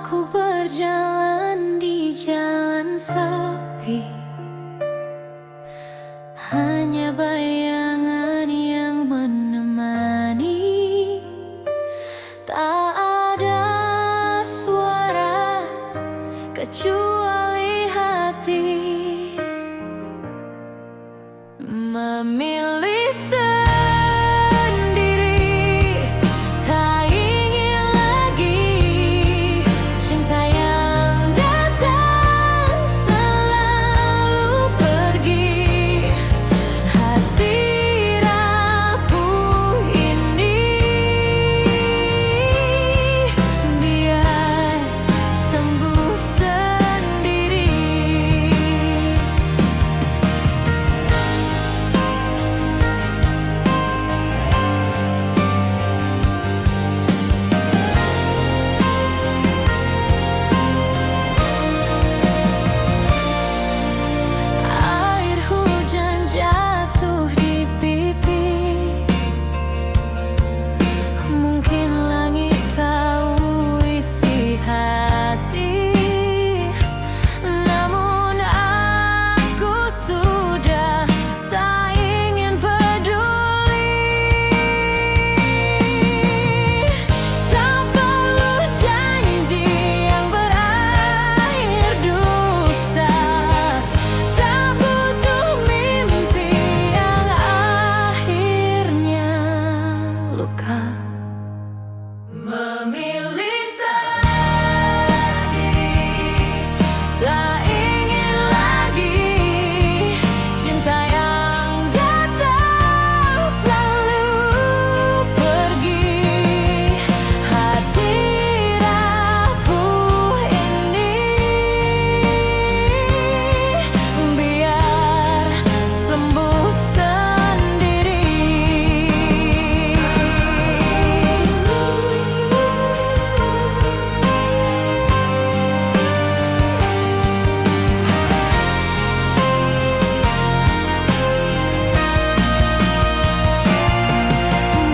Aku berjalan di jalan sepi, hanya bayangan yang menemani. Tak ada suara kecuali hati memilih sendiri. Tak ingin lagi cinta yang datang selalu pergi. Hati rapuh ini biar sembuh sendiri. Air hujan jatuh di pipi, mungkin langit tahu isi hati. Namun aku sudah tak ingin peduli. Tak perlu janji yang berakhir dusta, tak butuh mimpi yang akhirnya luka. Memilih sendiri, tak ingin lagi cinta yang datang selalu pergi. Hati rapuh ini biar sembuh sendiri.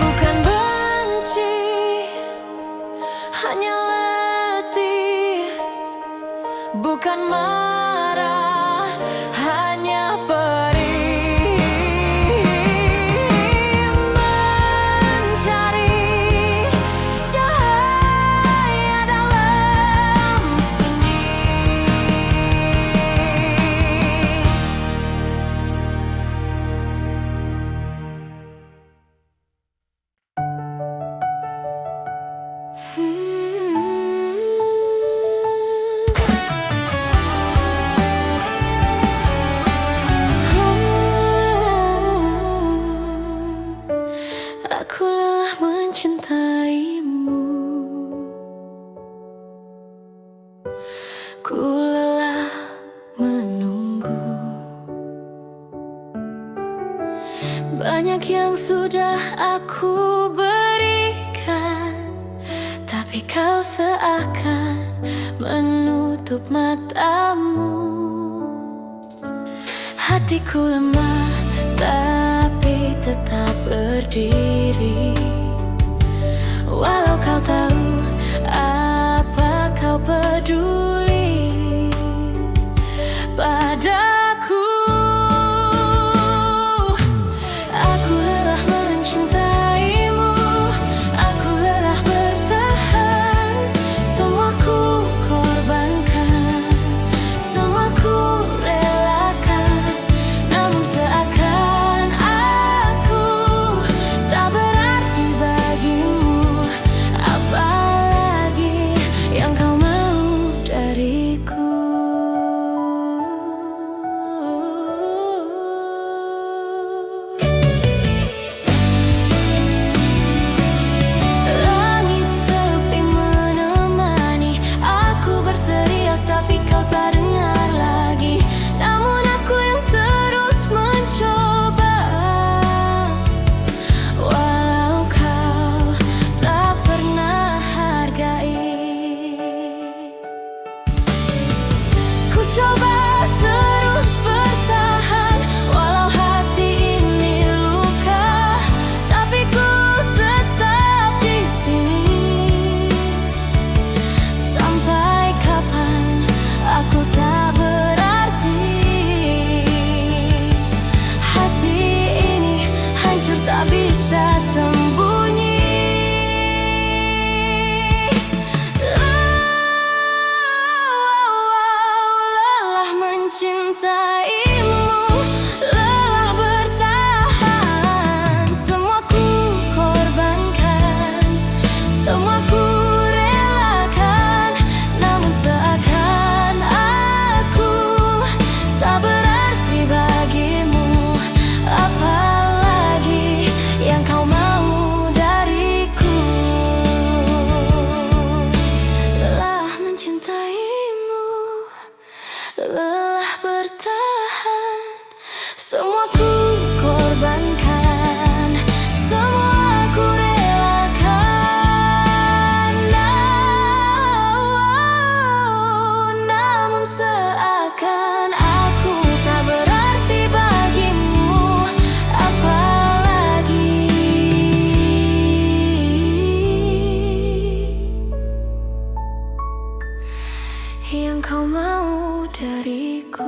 Bukan benci, hanya letih. Bukan marah, hanya perih. Mencari cahaya dalam sunyi. Aku lelah mencintaimu, ku lelah menunggu. Banyak yang sudah aku berikan, tapi kau seakan menutup matamu. Hatiku lemah, tapi tetap berdiri. Walau kau tahu apa kau peduli padaku. Aku lelah mencintaimu, aku lelah bertahan. Semua ku korbankan, semua ku relakan. Namun seakan aku tak berarti bagimu. Apa yang kau mau dariku.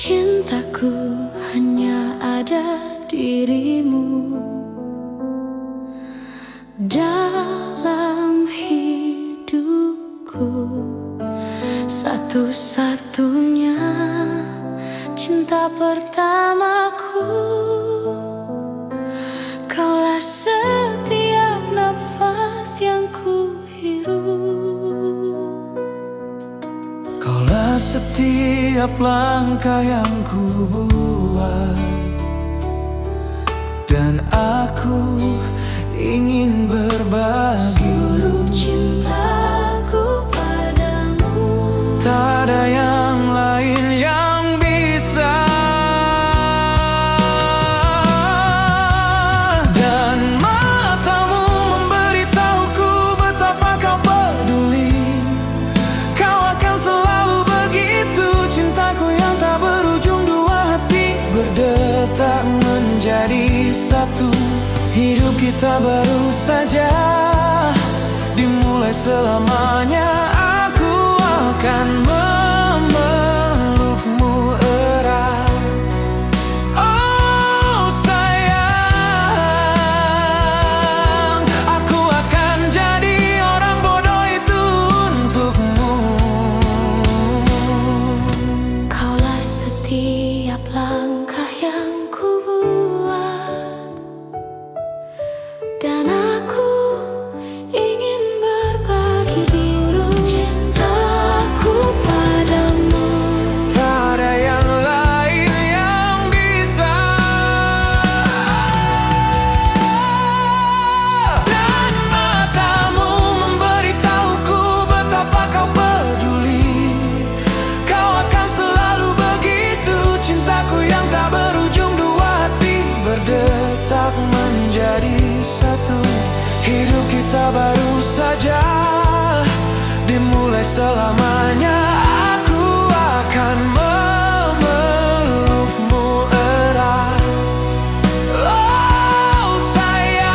Cintaku hanya ada dirimu dalam hidupku, satu-satunya cinta pertamaku. Kaulah setiap nafas yang ku hirup, kaulah setiap langkah yang ku buat, dan aku ingin berbagi seluruh cintaku padamu. Tak ada yang lain yang bisa, dan matamu memberitahuku betapa kau peduli. Kau akan selalu begitu, cintaku yang tak berujung. Dua hati berdetak menjadi satu. Hidup kita baru saja dimulai selamanya. Aku akan memelukmu erat. Oh sayang, aku akan jadi orang bodoh itu untukmu. Kaulah setiap langkah yang ku buat, dan aku ingin berbagi seluruh cintaku padamu. Tak ada yang lain yang bisa, dan matamu memberitahuku betapa kau peduli. Kau akan selalu begitu, cintaku yang tak berujung. Dua hati berdetak menjadi satu. Hidup kita baru saja dimulai selamanya. Aku akan memelukmu erat. Oh sayang,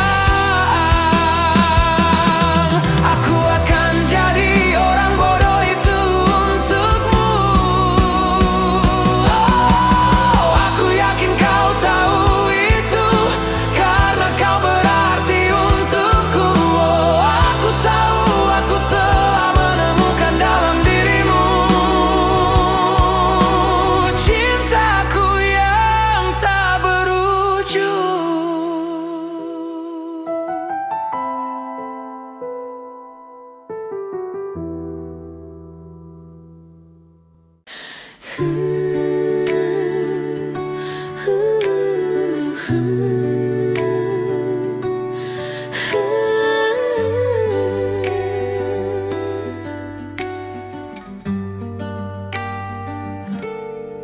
aku akan jadi orang bodoh itu untukmu. Oh, aku yakin kau tahu itu, karena kau berarti untukku. Oh, aku tahu, aku telah menemukan dalam dirimu cintaku yang tak berujung.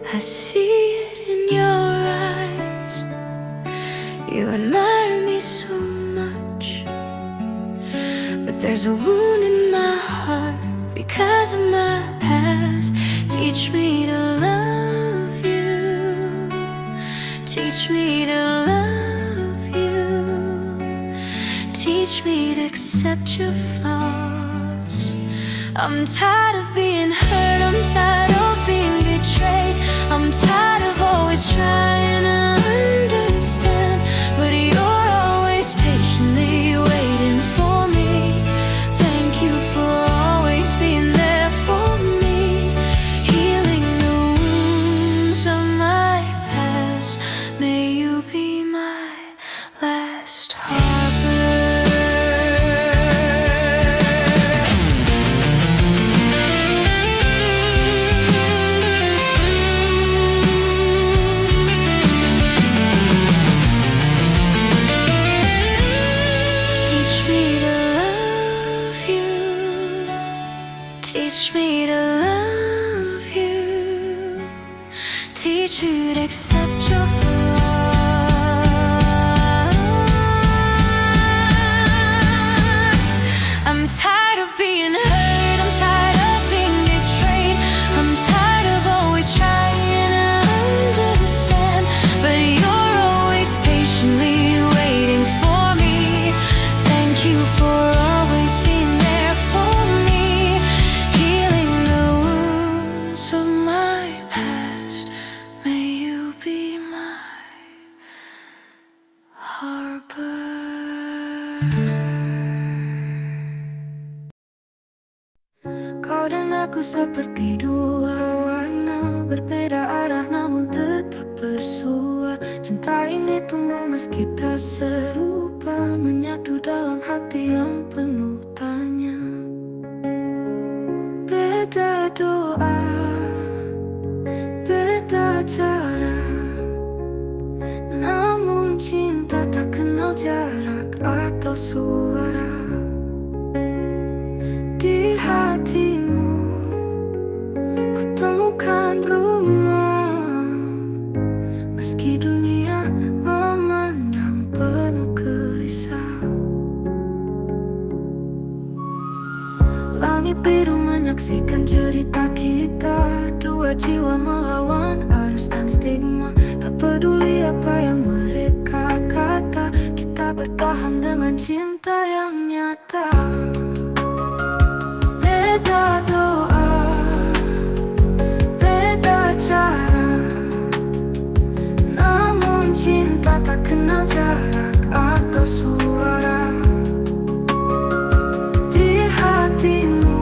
I see it in your eyes. You admire me so much, but there's a wound in my heart because of my past. Teach me to love you. Teach me to love you. Teach me to accept your flaws. I'm tired of being hurt. I'm tired of being betrayed. I'm tired of always trying to understand, but you're always patiently waiting for me. Thank you for always being there for me, healing the wounds of my past. May you be my last harbor. could accept your flaws. I'm tired of being hurt, I'm tired of being betrayed. I'm tired of always trying to understand, but you're always patiently waiting for me. Thank you for always being there for me, healing the wounds of my past. May you be my harbor. Kau dan aku seperti dua warna, berbeda arah namun tetap bersua. Cinta ini tumbuh meski tak serupa, menyatu dalam hati yang penuh tanya. Beda doa, beda cara, namun cinta tak kenal jarak atau suara. Di hatimu ku temukan rumah, meski dunia memandang penuh gelisah. Langit biru menyaksikan cerita kita, dua jiwa melawan arus dan stigma. Tak peduli apa yang mereka kata, kita bertahan dengan cinta yang nyata. Beda doa, beda cara, namun cinta tak kenal jarak atau suara. Di hatimu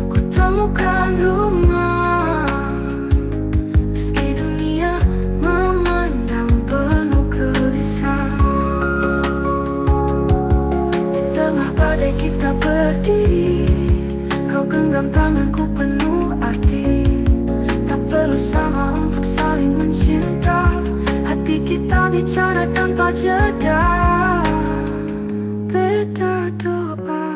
ku temukan rumah, meski dunia memandang penuh gelisah. Di tengah badai kita berdiri, kau genggam tanganku penuh arti. Tak perlu sama untuk saling mencinta, hati kita bicara tanpa jeda. Beda doa,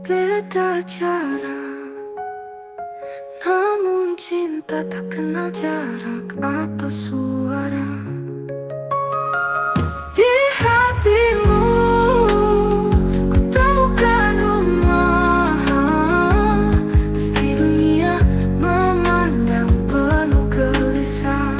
beda cara, namun cinta tak kenal jarak atau suara. Di hatimu ku temukan rumah, meski dunia memandang penuh gelisah.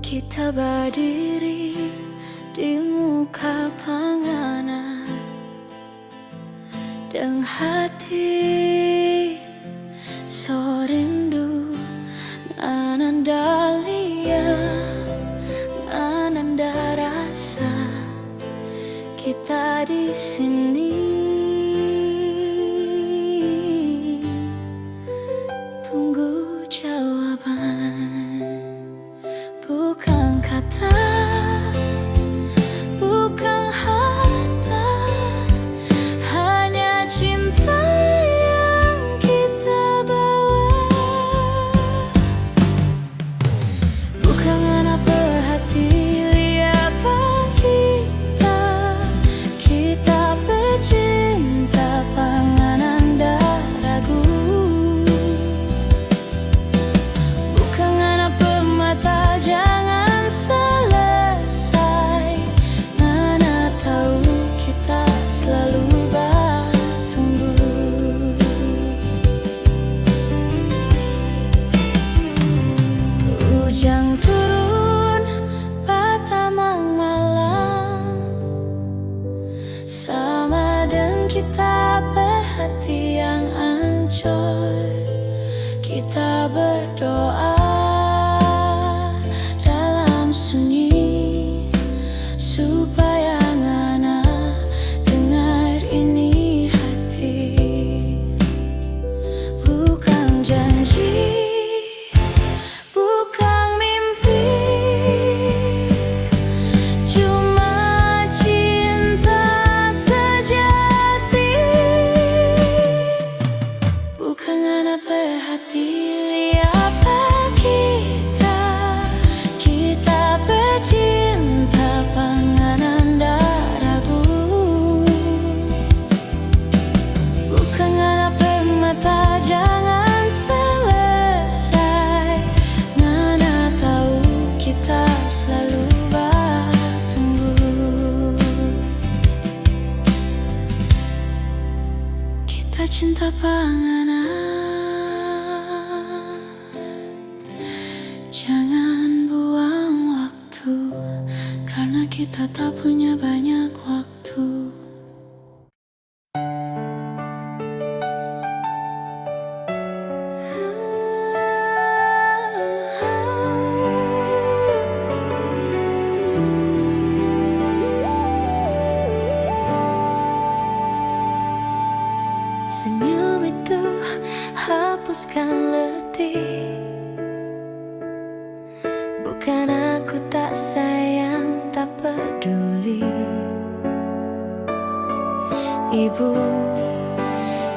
Kita berdiri di muka panganan, dengan hati so rindu, ananda lia, ananda rasa. Kita di sini tunggu jawaban, bukan kata, bukan harta, hanya cinta yang kita bawa. Bukan apa hati lihat kita, kita bercinta panganan ragu. Bukan apa mata jangan selesai, mana tahu kita selalu bertunggu. Hujan turun patamang malam, sama dengan kita berhati yang ancur. Kita berdoa dalam sunyi, supaya ngana dengar ini hati. Bukan kita tak punya banyak waktu. Senyum itu hapuskan letih. Bukan aku tak sayang, tak peduli. Ibu,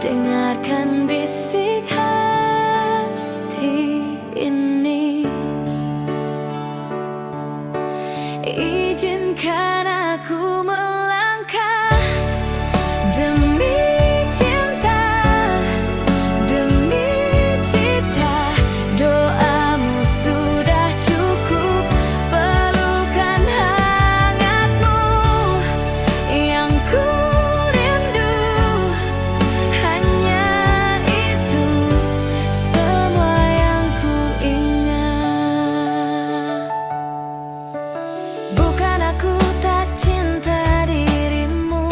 dengarkan bisik hati ini. Izinkan aku melangkah demi cinta, demi cita. Doamu sudah cukup, pelukan hangatmu yang ku rindu. Hanya itu semua yang ku ingat. Bukan aku tak cinta dirimu,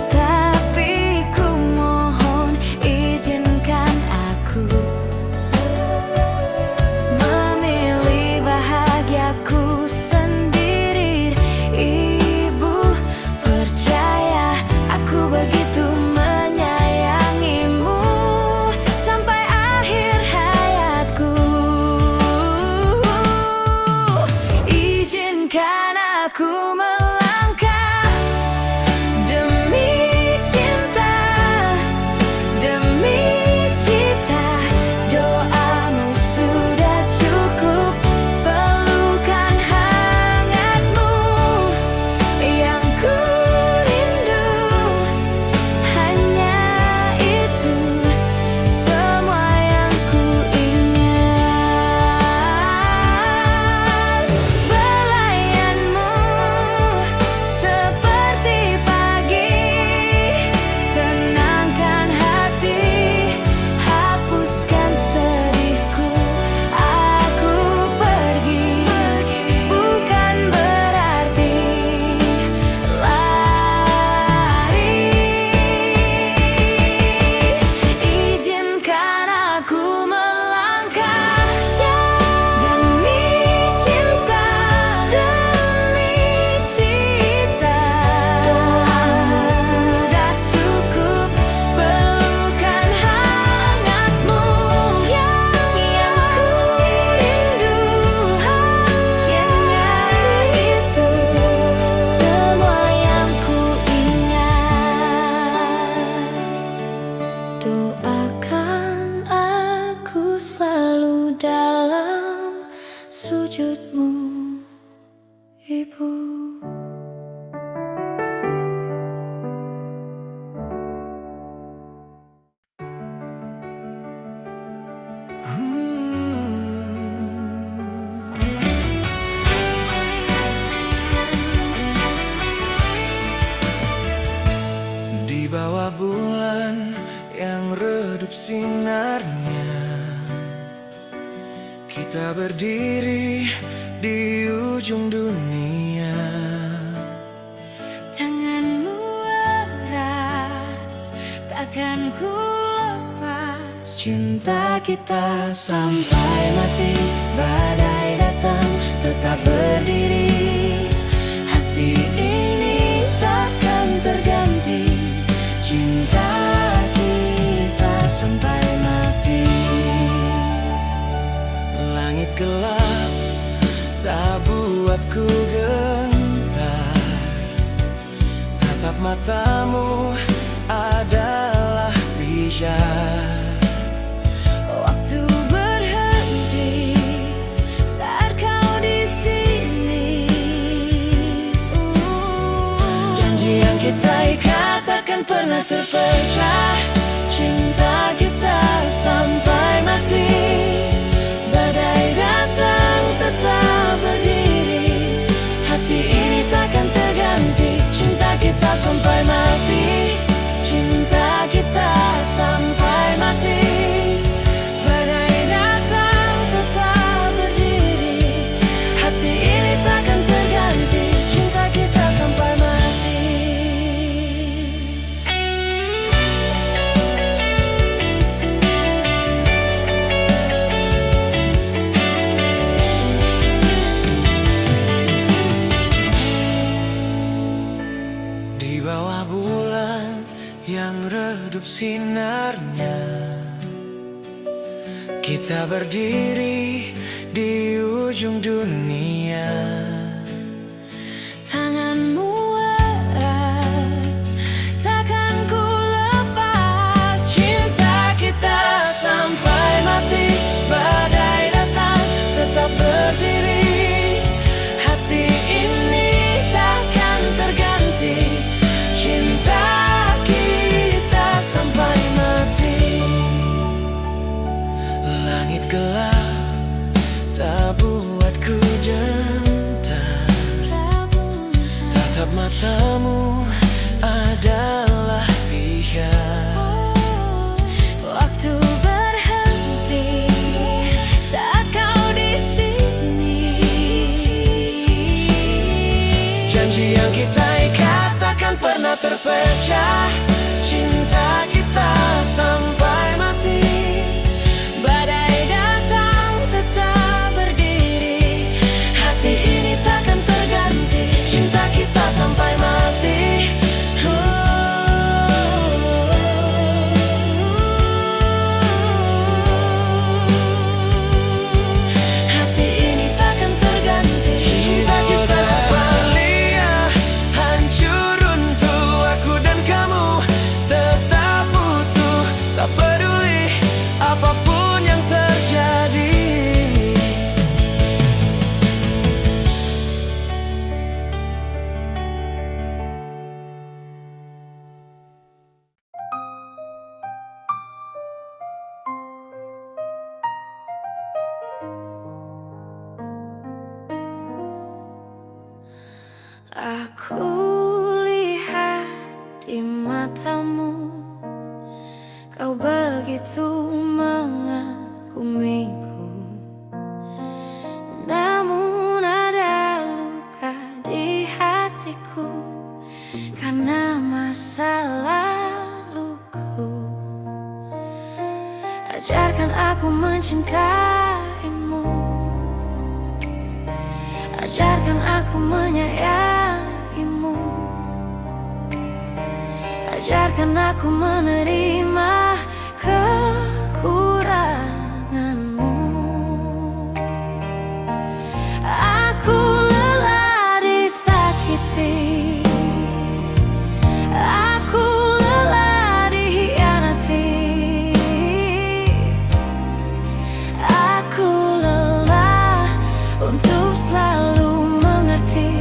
tapi ku mohon izinkan aku memilih bahagiaku sendiri. Ibu, percaya aku begitu menyayangimu sampai akhir hayatku. Izinkan aku melangkah demi cinta, demi cita. Doamu sudah cukup, pelukan hangatmu yang ku rindu. Hanya itu semua yang ku ingat. Belayanmu seperti pagi, tenangkan hati, hapuskan sedihku. Aku pergi, bukan berarti lari. Izinkan aku melangkah demi cinta, demi cita. Doamu sudah cukup, pelukan hangatmu yang ku rindu. Hanya itu semua yang ku ingat. Doakan aku selalu dalam sujudmu, Ibu. Di bawah bulan yang redup sinarnya, kita berdiri di ujung dunia. Tanganmu erat, takkan ku lepas. Cinta kita sampai mati, badai datang tetap berdiri. Hati ini takkan terganti, cinta kita sampai mati. Langit gelap tak buatku gentar, tatap matamu adalah pijar. Waktu berhenti saat kau di sini. Kita berdiri di ujung dunia. Tanganmu erat, takkan ku lepas. Cinta kita sampai mati, badai datang tetap berdiri. Hati ini takkan terganti. Cinta kita sampai mati. Langit gelap tak buatku gentar. Tatap matamu adalah pihak. Waktu berhenti saat kau di sini. Janji yang kita ikat takkan pernah terpecah. Cinta kita sampai mati. Badai datang tetap berdiri. Hati ini takkan terganti. Cinta kita sampai mati. Hati ini takkan terganti. Cinta kita sampai hancur runtuh, aku dan kamu tetap utuh. Tak peduli apapun yang terjadi. Aku lihat di matamu, kau begitu mengagumiku. Namun ada luka di hatiku karena masa laluku. Ajarkan aku mencintaimu, ajarkan aku menyayangimu, ajarkan aku menerima kekuranganmu. Aku lelah disakiti, aku lelah dikhianati, aku lelah untuk selalu mengerti,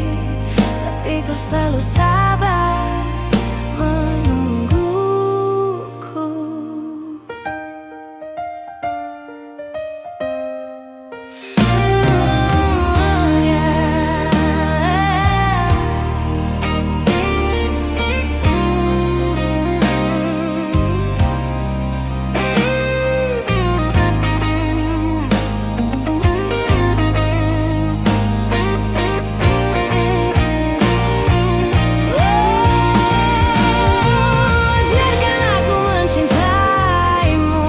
tapi kau selalu sabar menungguku. Ajarkan aku mencintaimu,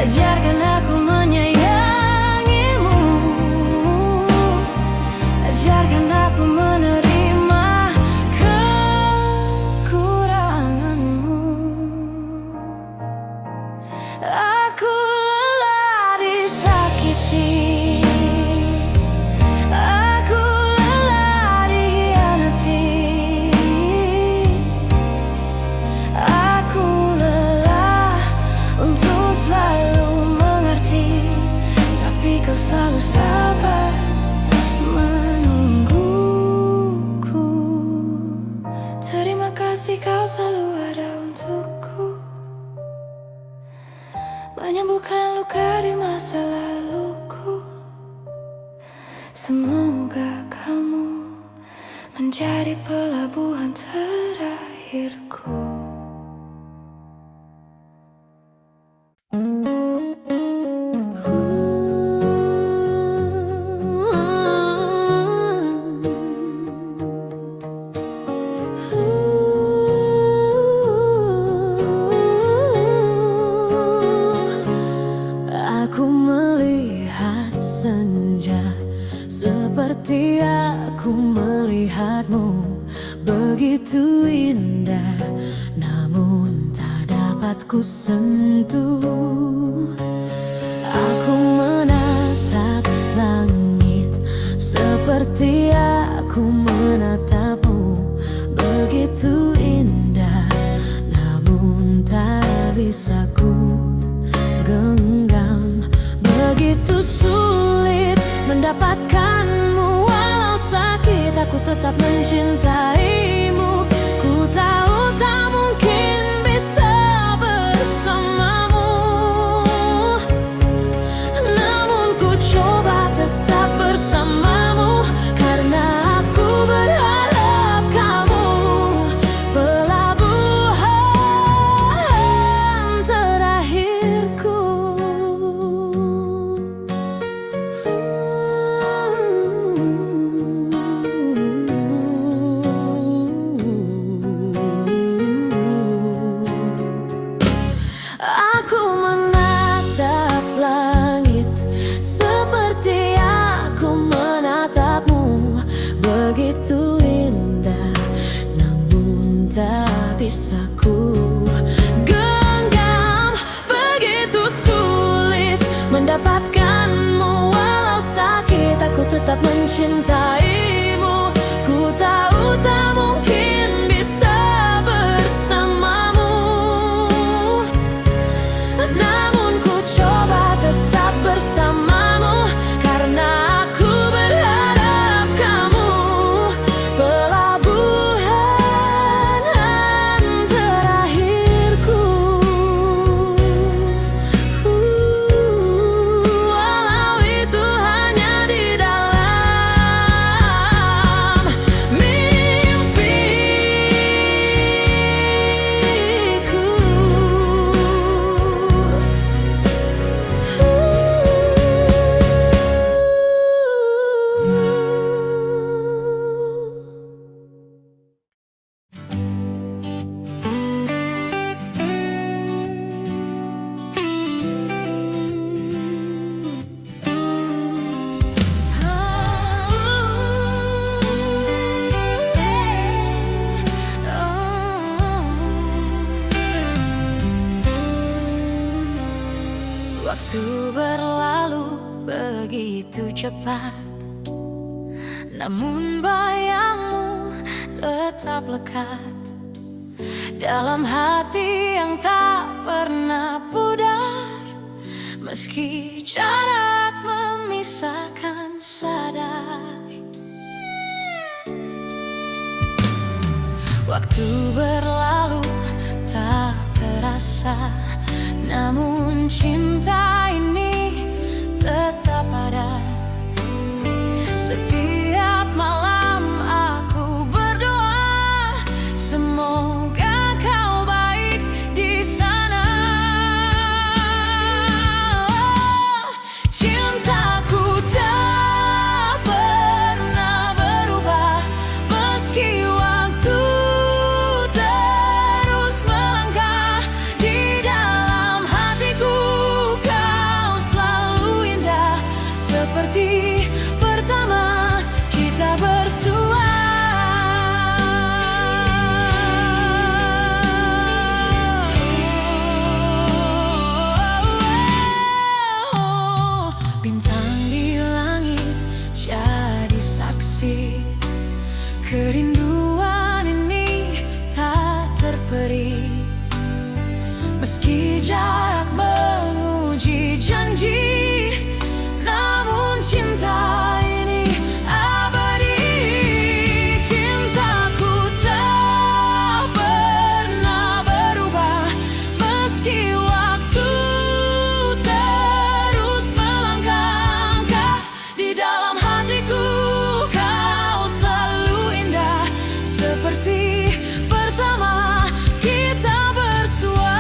ajarkan aku menyayangimu, ajarkan aku menerima kekuranganmu. Aku lelah disakiti, aku lelah dikhianati, aku lelah untuk selalu mengerti, tapi kau selalu sabar menungguku. Terima kasih kau selalu ada untukku, menyembuhkan luka di masa laluku. Semoga kamu menjadi pelabuhan terakhirku. Aku melihat senja seperti aku melihatmu, begitu indah sentuh. Aku menatap langit seperti aku menatapmu. Begitu indah, namun tak bisa ku genggam. Begitu sulit mendapatkanmu. Walau sakit, aku tetap mencintaimu. Ku tahu tak mungkin bisa bersamamu, namun ku coba tetap bersamamu. Karena aku berharap kamu pelabuhan terakhirku. Aku menatap langit seperti aku menatapmu. Begitu indah, namun tak bisa ku genggam. Begitu sulit mendapatkanmu. Walau sakit, aku tetap mencintaimu. Ku tahu tak mungkin bisa bersamamu, namun ku coba tetap bersamamu. Karena aku berharap kamu pelabuhan terakhirku. Walau itu hanya di dalam mimpiku. Waktu berlalu begitu cepat, namun bayangmu tetap lekat dalam hati yang tak pernah pudar. Meski jarak memisahkan sadar, waktu berlalu tak terasa, namun cinta ini tetap ada. Setiap malam aku berdoa, semoga kau baik di sana. Cintaku tak pernah berubah, meski waktu terus melangkah. Di dalam hatiku kau selalu indah, seperti pertama kita bersua. Bintang di langit jadi saksi, kerinduan ini tak terperi. Meski jarak menguji janji, namun cinta ini abadi. Cintaku tak pernah berubah, meski waktu terus melangkah. Di dalam hatiku kau selalu indah, seperti pertama kita bersua.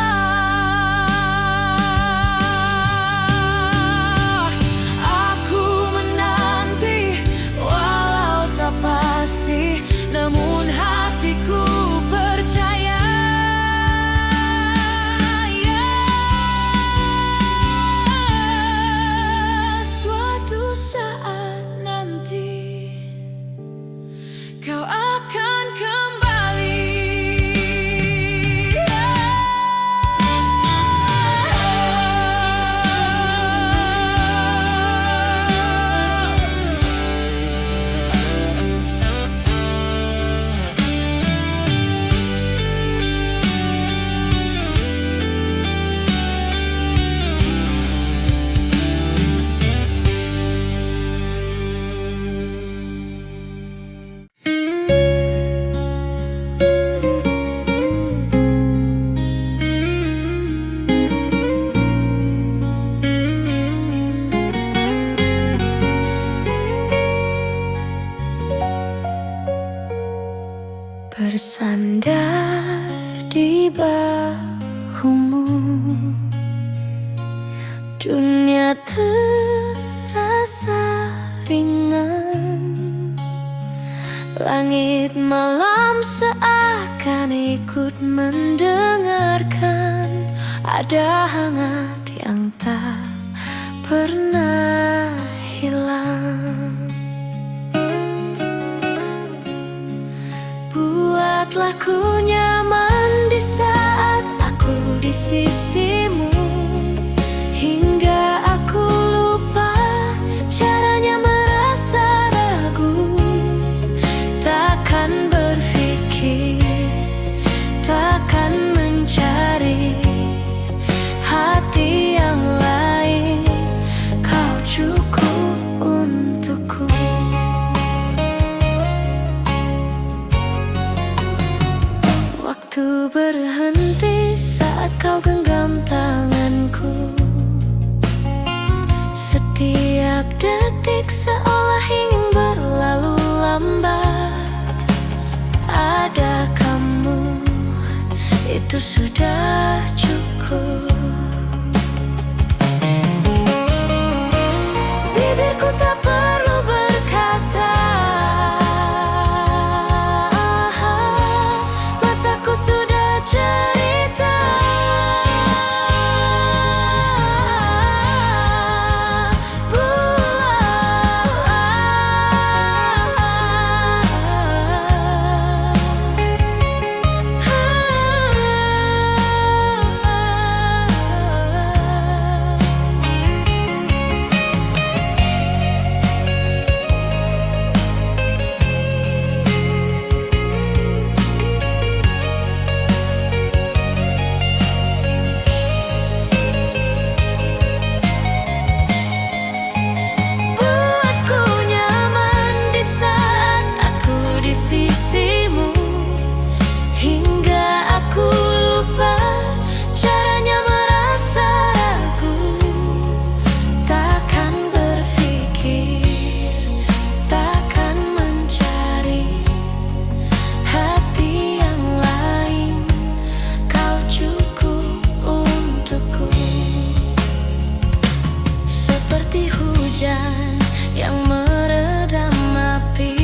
Dunia terasa ringan, langit malam seakan ikut mendengarkan. Ada hangat yang tak pernah hilang. Buatlah ku nyaman di saat aku di sisimu, hingga aku lupa caranya merasa ragu. Takkan berpikir, takkan mencari hati yang lain. Kau cukup untukku. Waktu berhenti saat kau genggam tanganku. Setiap detik seolah ingin berlalu lambat. Ada kamu, itu sudah cukup. Bibirku tak perlu berkata, mataku sudah cerita. Sisimu, hingga aku lupa caranya merasa ragu. Takkan berpikir, takkan mencari hati yang lain. Kau cukup untukku. Seperti hujan yang meredam api,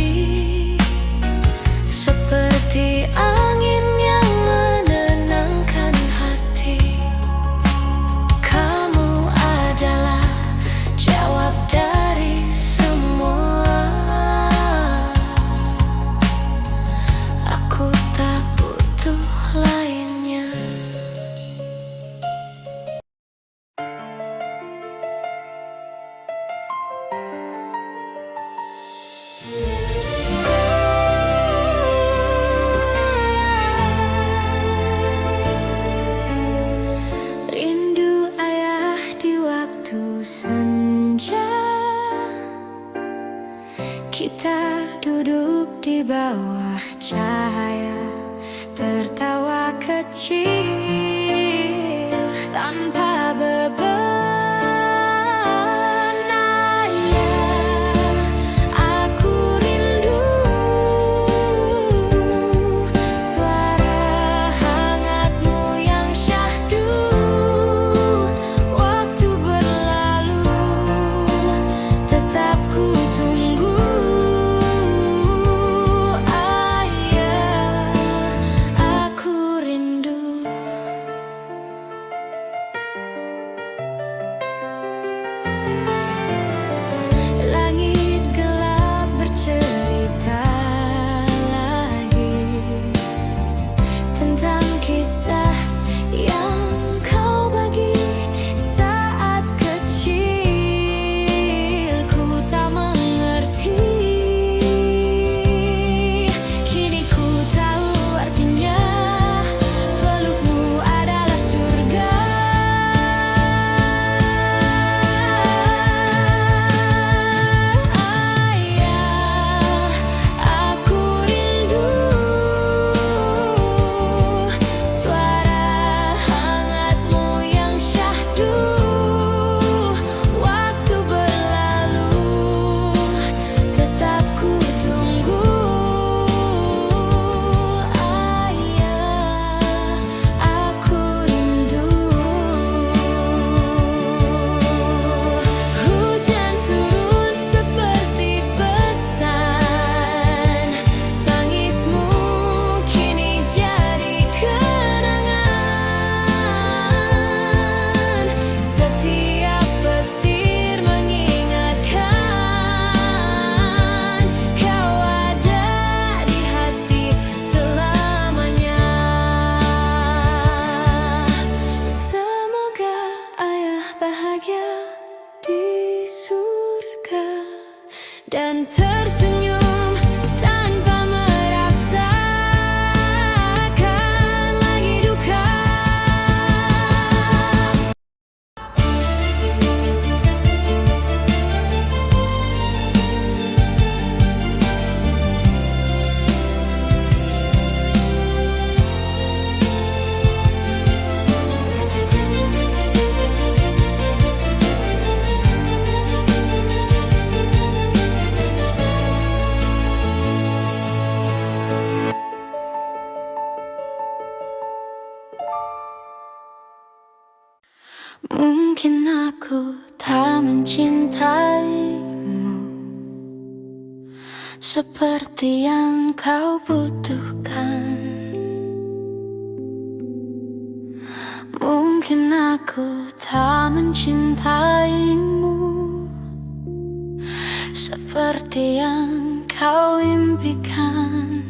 seperti angin yang menenangkan hati. Kamu adalah jawab dari semua. Aku tak butuh lainnya. Rindu ayah di waktu senja. Kita duduk di bawah cahaya, tertawa kecil tanpa beban. Ayah, aku rindu suara hangatmu yang syahdu. Waktu berlalu, tetap ku tunggu. Ayah, aku rindu. dan tersenyum tanpa merasakan lagi duka. Mungkin aku tak mencintaimu seperti yang kau butuhkan. Mungkin aku tak mencintaimu seperti yang kau impikan.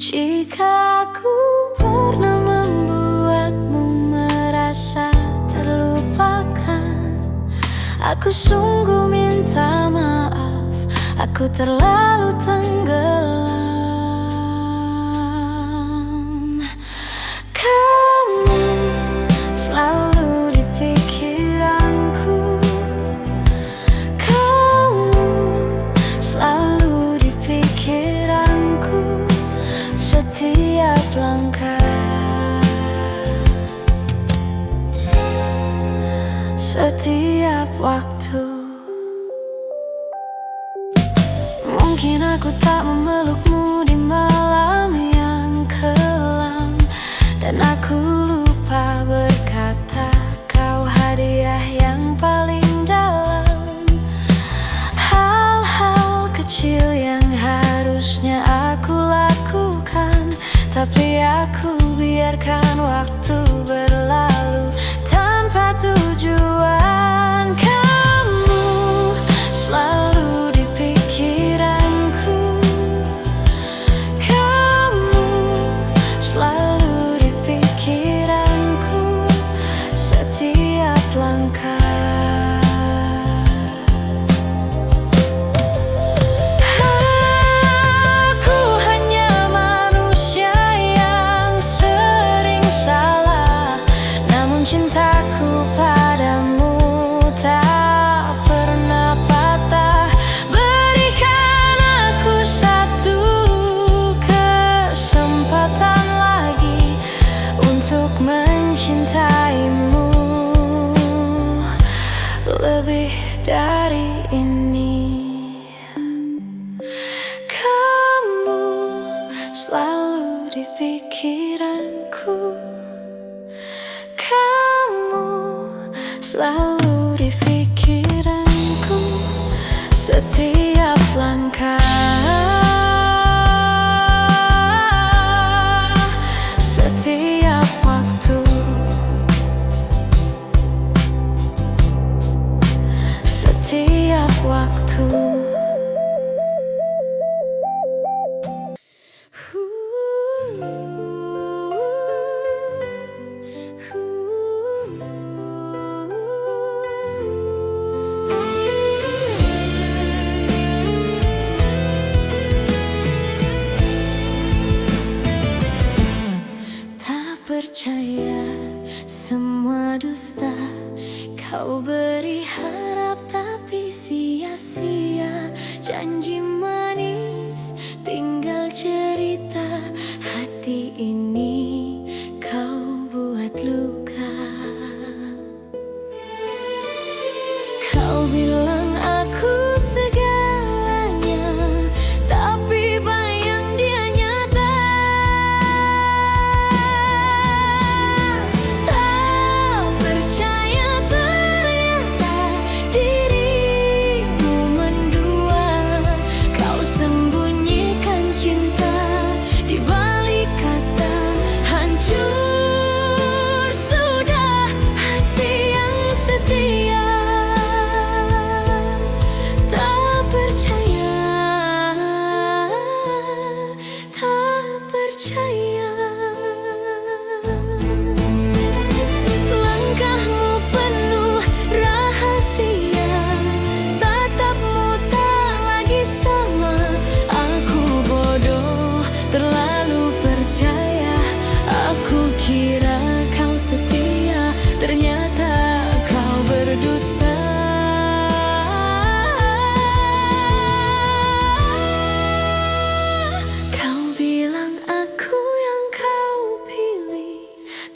Jika aku pernah membuatmu merasa terlupakan, aku sungguh minta maaf, aku terlalu tenggelam. Kamu selalu di pikiranku, kamu selalu di pikiranku, setiap langkah, setiap waktu. Mungkin aku tak memelukmu di malam yang kelam, dan aku lupa berkata kau hadiah yang paling dalam. Hal-hal kecil yang harusnya aku lakukan, tapi aku biarkan waktu berlalu tanpa tujuan. Kamu selalu di pikiranku, kamu selalu di pikiranku, setiap langkah. Aku hanya manusia yang sering salah, namun cintaku padamu tak pernah patah. Berikan aku satu kesempatan lagi untuk mencintaimu lebih dari ini. Kamu selalu di pikiranku, kamu selalu di pikiranku, setiap langkah, setiap waktu, setiap waktu. Tak percaya semua dusta, kau beri harap tapi sia-sia. Janji manis tinggal cerita, hati ini kau buat luka. Kau bilang aku segalanya, tapi bayang dia nyata. Tak percaya ternyata dirimu mendua. Kau sembunyikan cinta di balik kata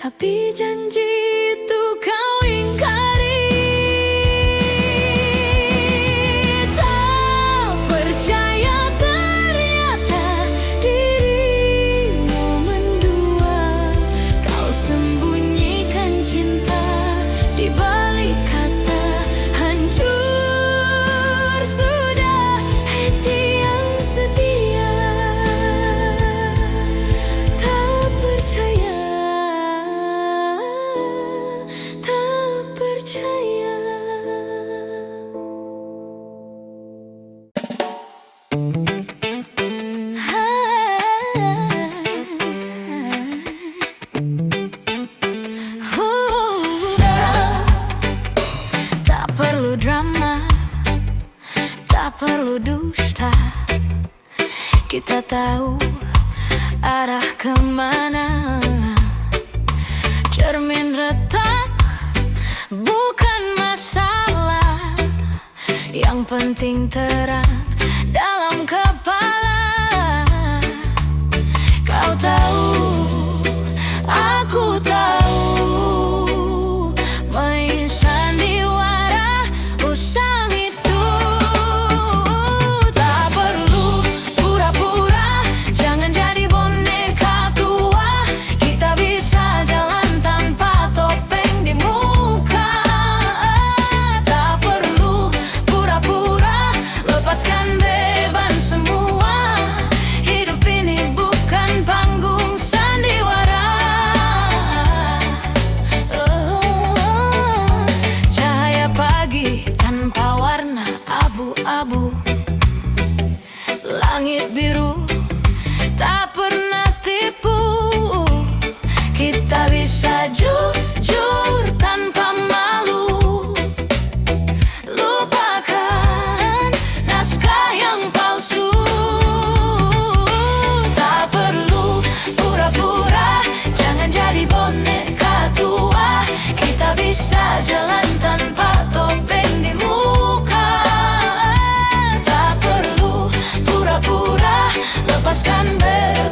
tapi janji itu kau ingkari. Tak percaya ternyata dirimu mendua. Kau sembunyikan cinta di balik kata hancur sudah hati yang setia. Tak percaya, tak percaya. Tak perlu drama, tak perlu dusta. Kita tahu arah kemana. Cermin retak bukan masalah, yang penting terang dalam kepala. Kau tahu, aku tahu, main sandiwara usang itu. Tak perlu pura-pura, jangan jadi boneka tua. Kita bisa jalan tanpa topeng di muka. Tak perlu pura-pura, lepaskan beban semua. Hidup ini bukan panggung sandiwara. Cahaya pagi tanpa warna abu-abu, langit biru tak pernah tipu. Kita bisa jujur tanpa malu, lupakan naskah yang palsu. Tak perlu pura-pura, jangan jadi boneka tua. Kita bisa jalan tanpa topeng di muka. Tak perlu pura-pura, lepaskan beban